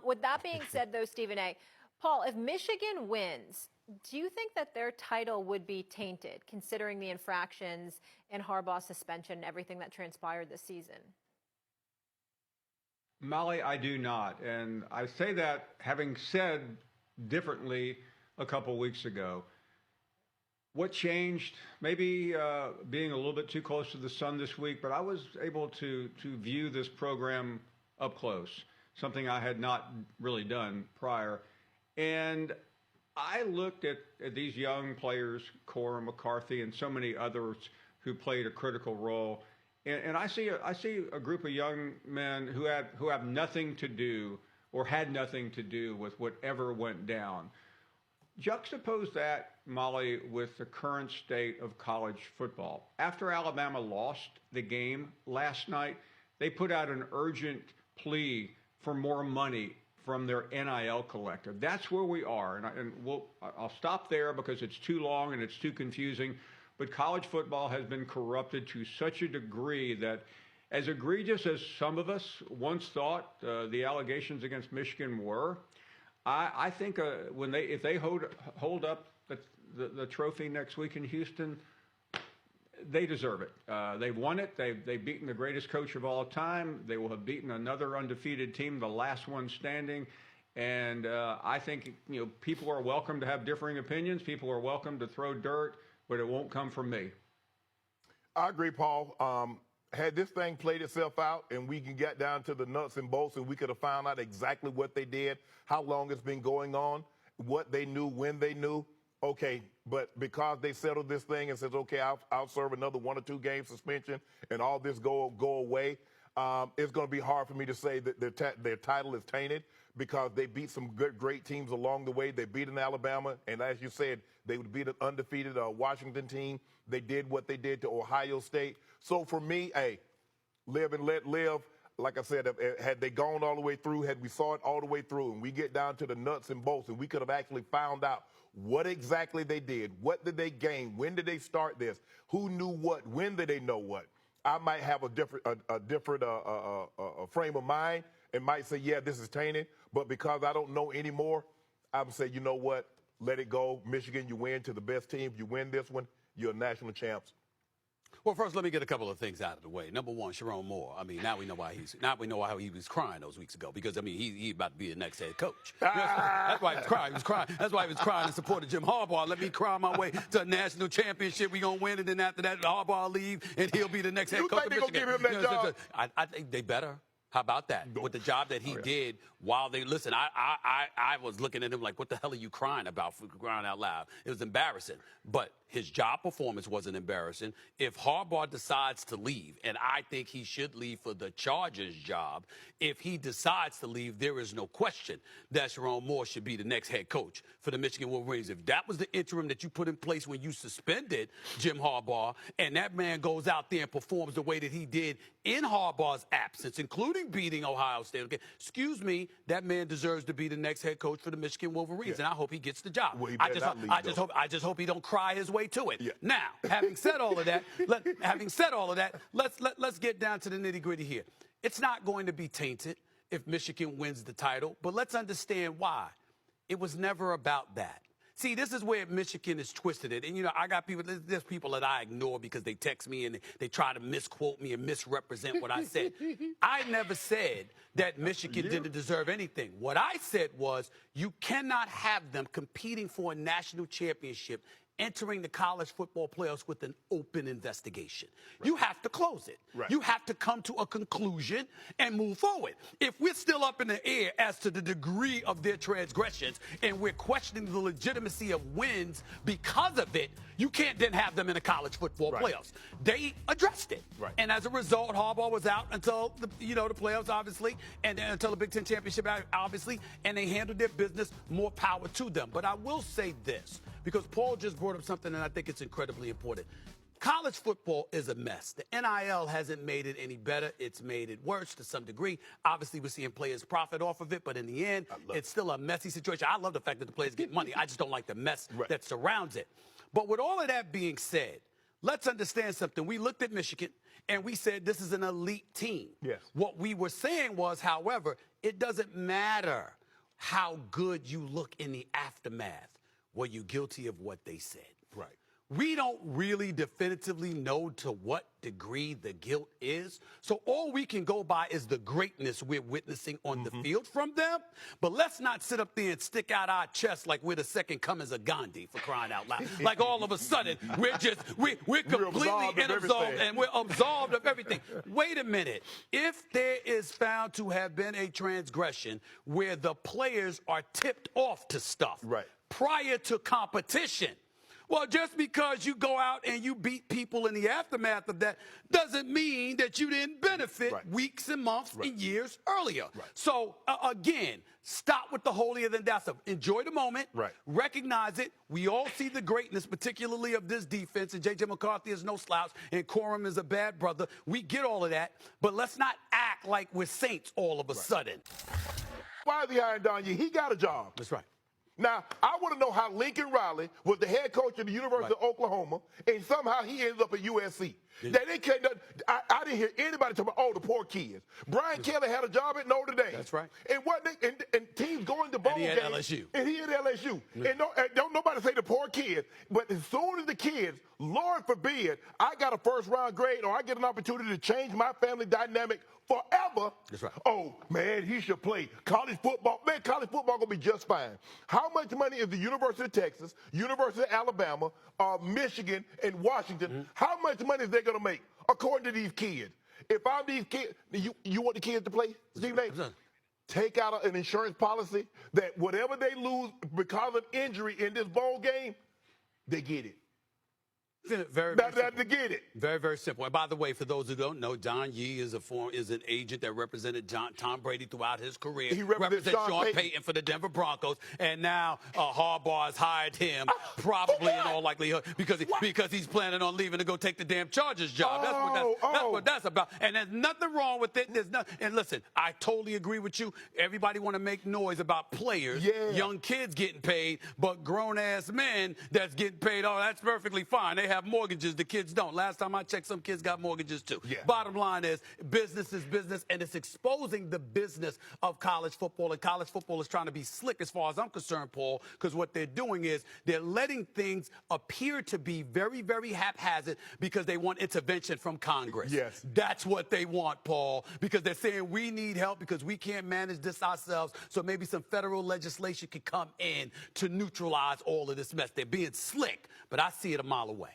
With that being said, though, Stephen A., Paul, if Michigan wins, do you think that their title would be tainted, considering the infractions and Harbaugh's suspension and everything that transpired this season? Molly, I do not. And I say that having said differently a couple weeks ago. What changed? Maybe being a little bit too close to the sun this week, but I was able to view this program up close, something I had not really done prior. And I looked at these young players, Corum, McCarty, and so many others who played a critical role. And I see a group of young men who have nothing to do or had nothing to do with whatever went down. Juxtapose that, Molly, with the current state of college football. After Alabama lost the game last night, they put out an urgent plea for more money from their NIL collector. That's where we are. And I'll stop there because it's too long and it's too confusing. But college football has been corrupted to such a degree that, as egregious as some of us once thought the allegations against Michigan were, I think if they hold up the trophy next week in Houston, they deserve it. They've won it. They've beaten the greatest coach of all time. They will have beaten another undefeated team, the last one standing. And I think people are welcome to have differing opinions. People are welcome to throw dirt, but it won't come from me. I agree, Paul. Had this thing played itself out and we can get down to the nuts and bolts and we could have found out exactly what they did, how long it's been going on, what they knew, when they knew, okay. But because they settled this thing and says, okay, I'll serve another 1 or 2 game suspension and all this go away, it's going to be hard for me to say that their title is tainted because they beat some great teams along the way. They beat an Alabama, and as you said, they would beat an undefeated Washington team. They did what they did to Ohio State. So for me, hey, live and let live. Like I said, had they gone all the way through, had we saw it all the way through, and we get down to the nuts and bolts, and we could have actually found out what exactly they did, what did they gain, when did they start this, who knew what, when did they know what, I might have a different frame of mind and might say, yeah, this is tainted. But because I don't know anymore, I would say, you know what, let it go. Michigan, you win to the best team. You win this one, you're national champs. Well, first, let me get a couple of things out of the way. Number one, Sharon Moore. I mean, now we know how he was crying those weeks ago because, I mean, he's about to be the next head coach. That's why he was crying. He was crying. That's why he was crying in support of Jim Harbaugh. Let me cry my way to a national championship. We're going to win, and then after that, Harbaugh will leave, and he'll be the next head coach of Michigan. You think they're going to give him that job? I think they better. How about that? With the job that he did while they listen, I was looking at him like, what the hell are you crying about, for crying out loud? It was embarrassing. But his job performance wasn't embarrassing. If Harbaugh decides to leave, and I think he should leave for the Chargers job, if he decides to leave, there is no question that Sharon Moore should be the next head coach for the Michigan Wolverines. If that was the interim that you put in place when you suspended Jim Harbaugh, and that man goes out there and performs the way that he did in Harbaugh's absence, including beating Ohio State, okay, excuse me, that man deserves to be the next head coach for the Michigan Wolverines, and I hope he gets the job. Well, I just hope he don't cry his way to it. Yeah. Now, having said all of that, let's get down to the nitty-gritty here. It's not going to be tainted if Michigan wins the title, but let's understand why. It was never about that. See, this is where Michigan is twisted it. And, I got people, there's people that I ignore because they text me and they try to misquote me and misrepresent what I said. I never said that Michigan didn't deserve anything. What I said was you cannot have them competing for a national championship entering the college football playoffs with an open investigation. Right. You have to close it. Right. You have to come to a conclusion and move forward. If we're still up in the air as to the degree of their transgressions and we're questioning the legitimacy of wins because of it, you can't then have them in the college football playoffs. They addressed it. Right. And as a result, Harbaugh was out until the playoffs, obviously, and then until the Big Ten championship, obviously, and they handled their business. More power to them. But I will say this, because Paul just brought up something, and I think it's incredibly important. College football is a mess. The NIL hasn't made it any better. It's made it worse to some degree. Obviously, we're seeing players profit off of it, but in the end, it's still a messy situation. I love the fact that the players get money. I just don't like the mess that surrounds it. But with all of that being said, let's understand something. We looked at Michigan, and we said this is an elite team. Yes. What we were saying was, however, it doesn't matter how good you look in the aftermath. Were you guilty of what they said? Right. We don't really definitively know to what degree the guilt is. So all we can go by is the greatness we're witnessing on the field from them. But let's not sit up there and stick out our chests like we're the second comings of Gandhi, for crying out loud. Like all of a sudden we're completely absolved and we're absolved of everything. Wait a minute. If there is found to have been a transgression where the players are tipped off to stuff prior to competition, well, just because you go out and you beat people in the aftermath of that doesn't mean that you didn't benefit weeks and months and years earlier. So, again, stop with the holier than thou stuff. Enjoy the moment. Recognize it. We all see the greatness, particularly of this defense, and J.J. McCarty is no slouch, and Corum is a bad brother. We get all of that, but let's not act like we're saints all of a sudden. Why is he hiring Don Yee? He got a job. That's right. Now, I want to know how Lincoln Riley was the head coach of the University of Oklahoma, and somehow he ended up at USC. That they can't. I didn't hear anybody talk about, the poor kids. Brian Kelly had a job at Notre Dame. That's right. And and teams going to bowl games. And he had LSU. And he had LSU. And don't nobody say the poor kids. But as soon as the kids, Lord forbid, I got a first-round grade or I get an opportunity to change my family dynamic forever. That's right. Oh, man, he should play college football. Man, college football going to be just fine. How much money is the University of Texas, University of Alabama, Michigan, and Washington, how much money is they going to make according to these kids? If I'm these kids, you want the kids to play, Stephen A? Take out an insurance policy that whatever they lose because of injury in this bowl game, they get it. Very to get it. Very, very simple. And by the way, for those who don't know, Don Yee is an agent that represented Tom Brady throughout his career. He represents Sean Payton for the Denver Broncos, and now Harbaugh has hired him, probably in all likelihood, because he's planning on leaving to go take the damn Chargers job. That's what that's about. And there's nothing wrong with it. And listen, I totally agree with you. Everybody want to make noise about players, young kids getting paid, but grown ass men that's getting paid. Oh, that's perfectly fine. They have mortgages, the kids don't. Last time I checked, some kids got mortgages too. Bottom line is business, and it's exposing the business of college football, and college football is trying to be slick as far as I'm concerned, Paul, because what they're doing is they're letting things appear to be very, very haphazard because they want intervention from Congress. That's what they want, Paul, because they're saying we need help because we can't manage this ourselves, so maybe some federal legislation could come in to neutralize all of this mess. They're being slick, but I see it a mile away.